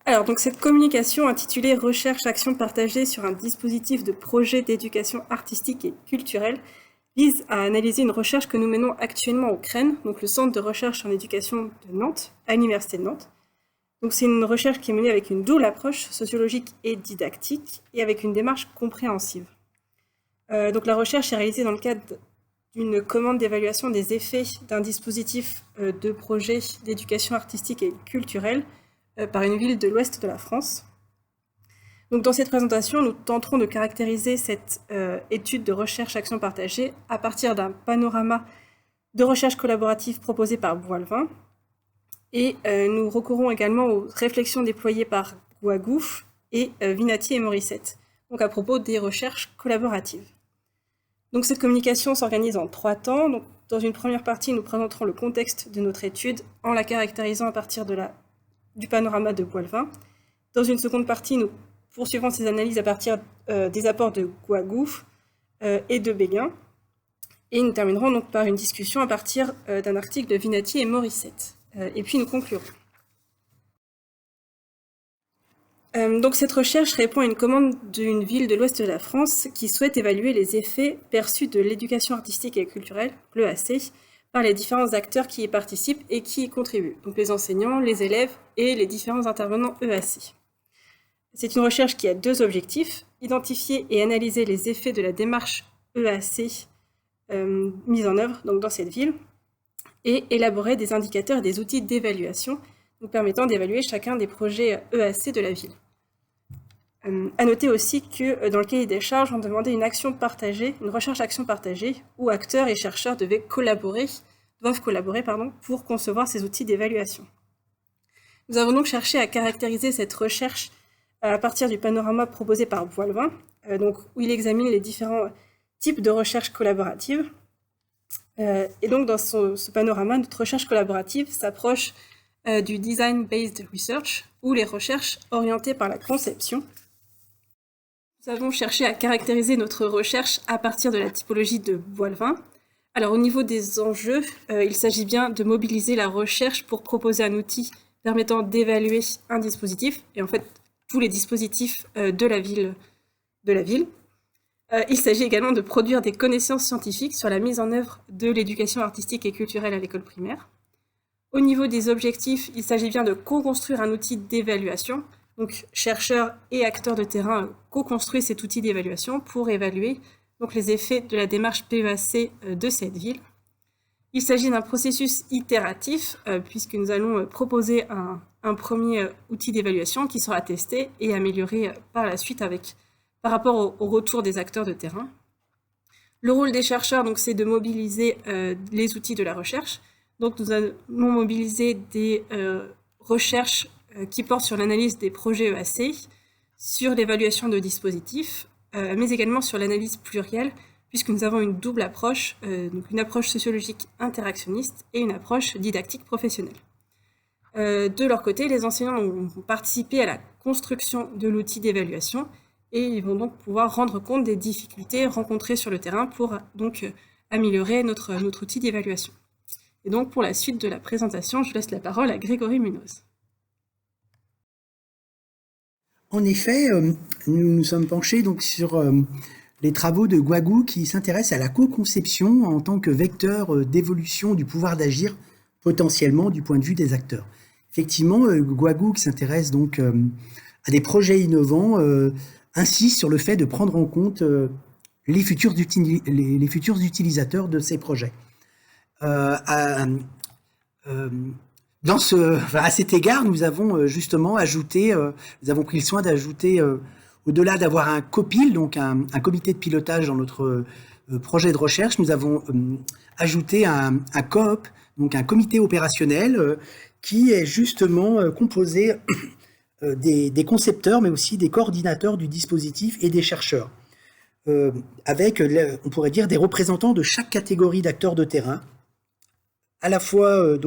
Alors, donc cette communication intitulée « Recherche action partagée sur un dispositif de projet d'éducation artistique et culturelle » vise à analyser une recherche que nous menons actuellement au CREN, donc le Centre de recherche en éducation de Nantes, à l'Université de Nantes. Donc c'est une recherche qui est menée avec une double approche sociologique et didactique, et avec une démarche compréhensive. Donc la recherche est réalisée dans le cadre d'une commande d'évaluation des effets d'un dispositif de projet d'éducation artistique et culturelle par une ville de l'ouest de la France. Donc dans cette présentation, nous tenterons de caractériser cette étude de recherche action partagée à partir d'un panorama de recherche collaborative proposé par Boilvin. Et nous recourrons également aux réflexions déployées par Gouagouf et Vinati et Morissette, donc à propos des recherches collaboratives. Donc cette communication s'organise en 3 temps. Donc, dans une première partie, nous présenterons le contexte de notre étude en la caractérisant à partir du panorama de Boilvin. Dans une seconde partie, nous poursuivrons ces analyses à partir des apports de Gouagouf et de Béguin. Et nous terminerons donc par une discussion à partir d'un article de Vinati et Morissette. Et puis nous conclurons. Donc cette recherche répond à une commande d'une ville de l'ouest de la France qui souhaite évaluer les effets perçus de l'éducation artistique et culturelle, l'EAC, par les différents acteurs qui y participent et qui y contribuent, donc les enseignants, les élèves et les différents intervenants EAC. C'est une recherche qui a 2 objectifs, identifier et analyser les effets de la démarche EAC mise en œuvre donc dans cette ville, et élaborer des indicateurs et des outils d'évaluation nous permettant d'évaluer chacun des projets EAC de la ville. À noter aussi que dans le cahier des charges, on demandait une action partagée, une recherche-action partagée, où acteurs et chercheurs doivent collaborer pour concevoir ces outils d'évaluation. Nous avons donc cherché à caractériser cette recherche à partir du panorama proposé par Boilvin, où il examine les différents types de recherche collaborative. Et donc dans ce panorama, notre recherche collaborative s'approche du Design-Based Research, ou les recherches orientées par la conception. Nous avons cherché à caractériser notre recherche à partir de la typologie de Boilvin. Alors au niveau des enjeux, il s'agit bien de mobiliser la recherche pour proposer un outil permettant d'évaluer un dispositif, et en fait tous les dispositifs de la ville. Il s'agit également de produire des connaissances scientifiques sur la mise en œuvre de l'éducation artistique et culturelle à l'école primaire. Au niveau des objectifs, il s'agit bien de co-construire un outil d'évaluation. Donc, chercheurs et acteurs de terrain co-construisent cet outil d'évaluation pour évaluer donc, les effets de la démarche PEAC de cette ville. Il s'agit d'un processus itératif, puisque nous allons proposer un premier outil d'évaluation qui sera testé et amélioré par la suite par rapport au retour des acteurs de terrain. Le rôle des chercheurs, c'est de mobiliser les outils de la recherche. Donc, nous allons mobiliser des recherches qui portent sur l'analyse des projets EAC, sur l'évaluation de dispositifs, mais également sur l'analyse plurielle, puisque nous avons une double approche, donc une approche sociologique interactionniste et une approche didactique professionnelle. De leur côté, les enseignants vont participer à la construction de l'outil d'évaluation et ils vont donc pouvoir rendre compte des difficultés rencontrées sur le terrain pour donc améliorer notre outil d'évaluation. Et donc, pour la suite de la présentation, je laisse la parole à Grégory Munoz. En effet, nous nous sommes penchés donc sur les travaux de Gouagouf qui s'intéressent à la co-conception en tant que vecteur d'évolution du pouvoir d'agir potentiellement du point de vue des acteurs. Effectivement, Gouagouf qui s'intéresse donc à des projets innovants insiste sur le fait de prendre en compte les futurs utilisateurs de ces projets. À cet égard, nous avons justement nous avons pris le soin d'ajouter, au-delà d'avoir un COPIL, donc un comité de pilotage dans notre projet de recherche, nous avons ajouté un COOP, donc un comité opérationnel, qui est justement composé des concepteurs, mais aussi des coordinateurs du dispositif et des chercheurs, avec, on pourrait dire, des représentants de chaque catégorie d'acteurs de terrain, à la fois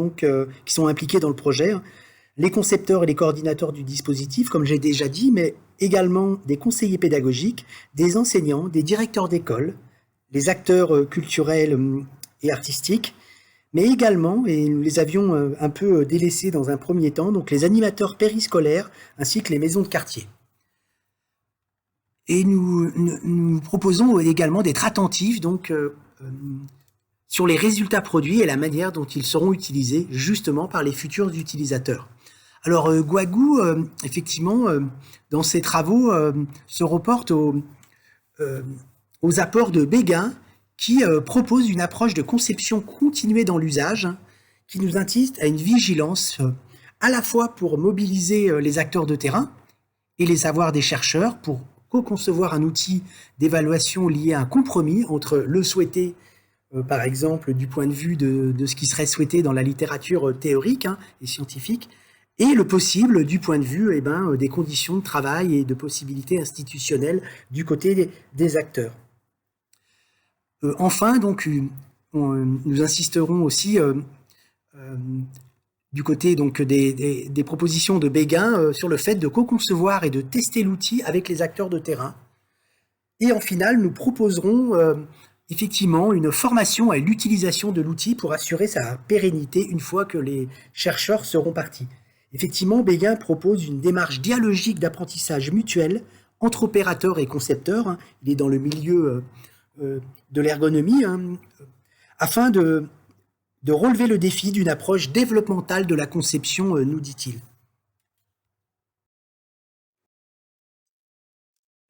qui sont impliqués dans le projet, les concepteurs et les coordinateurs du dispositif, comme j'ai déjà dit, mais également des conseillers pédagogiques, des enseignants, des directeurs d'école, les acteurs culturels et artistiques, mais également, et nous les avions un peu délaissés dans un premier temps, donc les animateurs périscolaires ainsi que les maisons de quartier. Et nous proposons également d'être attentifs donc, sur les résultats produits et la manière dont ils seront utilisés justement par les futurs utilisateurs. Alors Guagou, effectivement, dans ses travaux, se reporte aux apports de Béguin, qui propose une approche de conception continuée dans l'usage, qui nous incite à une vigilance à la fois pour mobiliser les acteurs de terrain et les savoirs des chercheurs pour co-concevoir un outil d'évaluation lié à un compromis entre le souhaité, par exemple, du point de vue de ce qui serait souhaité dans la littérature théorique et scientifique, et le possible du point de vue des conditions de travail et de possibilités institutionnelles du côté des acteurs. Enfin, donc, nous insisterons aussi du côté donc, des propositions de Béguin sur le fait de co-concevoir et de tester l'outil avec les acteurs de terrain. Et en finale, nous proposerons effectivement une formation à l'utilisation de l'outil pour assurer sa pérennité une fois que les chercheurs seront partis. Effectivement, Béguin propose une démarche dialogique d'apprentissage mutuel entre opérateurs et concepteurs. Il est dans le milieu de l'ergonomie, afin de relever le défi d'une approche développementale de la conception, nous dit-il.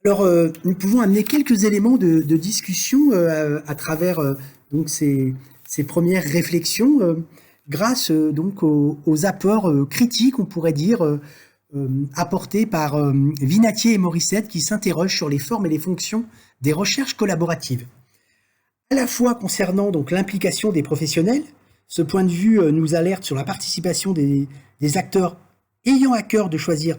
Alors, nous pouvons amener quelques éléments de discussion à travers donc ces premières réflexions, grâce donc aux apports critiques, on pourrait dire, apportés par Vinatier et Morissette, qui s'interrogent sur les formes et les fonctions des recherches collaboratives. À la fois concernant donc l'implication des professionnels, ce point de vue nous alerte sur la participation des acteurs ayant à cœur de choisir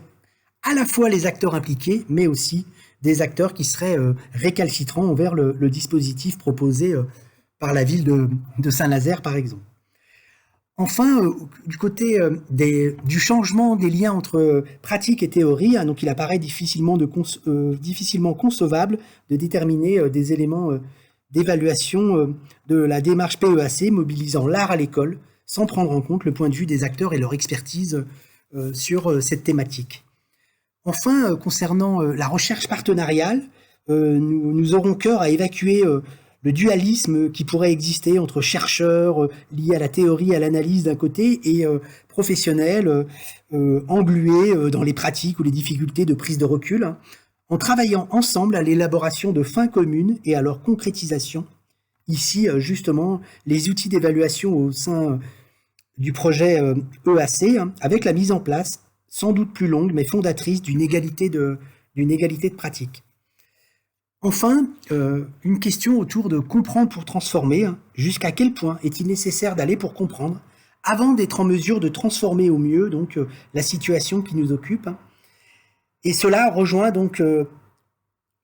à la fois les acteurs impliqués, mais aussi des acteurs qui seraient récalcitrants envers le dispositif proposé par la ville de Saint-Nazaire, par exemple. Enfin, du côté du changement des liens entre pratique et théorie, donc il apparaît difficilement concevable de déterminer des éléments d'évaluation de la démarche PEAC mobilisant l'art à l'école, sans prendre en compte le point de vue des acteurs et leur expertise sur cette thématique. Enfin, concernant la recherche partenariale, nous aurons cœur à évacuer le dualisme qui pourrait exister entre chercheurs liés à la théorie et à l'analyse d'un côté et professionnels englués dans les pratiques ou les difficultés de prise de recul, en travaillant ensemble à l'élaboration de fins communes et à leur concrétisation. Ici, justement, les outils d'évaluation au sein du projet EAC, avec la mise en place, sans doute plus longue, mais fondatrice d'une égalité de pratique. Enfin, une question autour de comprendre pour transformer. Jusqu'à quel point est-il nécessaire d'aller pour comprendre avant d'être en mesure de transformer au mieux donc, la situation qui nous occupe. Et cela rejoint donc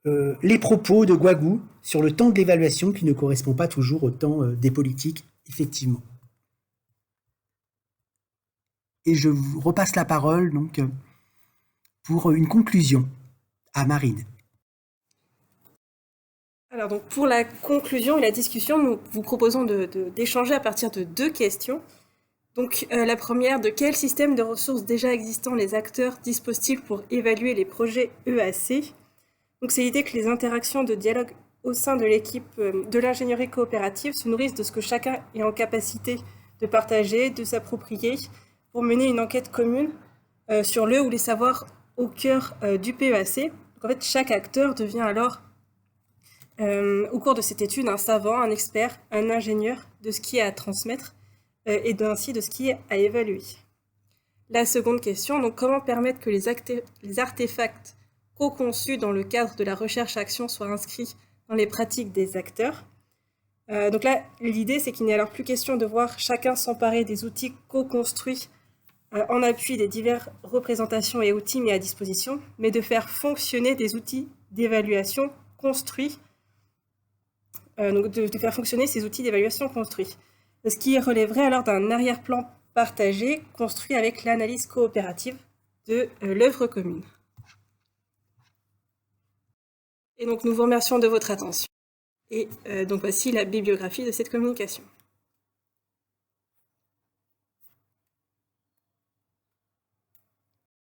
les propos de Guagou sur le temps de l'évaluation qui ne correspond pas toujours au temps des politiques, effectivement. Et je vous repasse la parole donc, pour une conclusion à Marine. Alors donc pour la conclusion et la discussion, nous vous proposons d'échanger à partir de 2 questions. Donc la première, de quel système de ressources déjà existants les acteurs disposent-ils pour évaluer les projets EAC? Donc c'est l'idée que les interactions de dialogue au sein de l'équipe de l'ingénierie coopérative se nourrissent de ce que chacun est en capacité de partager, de s'approprier, pour mener une enquête commune sur le ou les savoirs au cœur du PEAC. Donc en fait, chaque acteur devient alors au cours de cette étude, un savant, un expert, un ingénieur de ce qui est à transmettre et ainsi de ce qui est à évaluer. La seconde question, donc comment permettre que les artefacts co-conçus dans le cadre de la recherche-action soient inscrits dans les pratiques des acteurs. Donc là, l'idée, c'est qu'il n'est alors plus question de voir chacun s'emparer des outils co-construits en appui des diverses représentations et outils mis à disposition, mais de faire fonctionner des outils d'évaluation construits. Donc de faire fonctionner ces outils d'évaluation construits. Ce qui relèverait alors d'un arrière-plan partagé, construit avec l'analyse coopérative de l'œuvre commune. Et donc nous vous remercions de votre attention. Et donc voici la bibliographie de cette communication.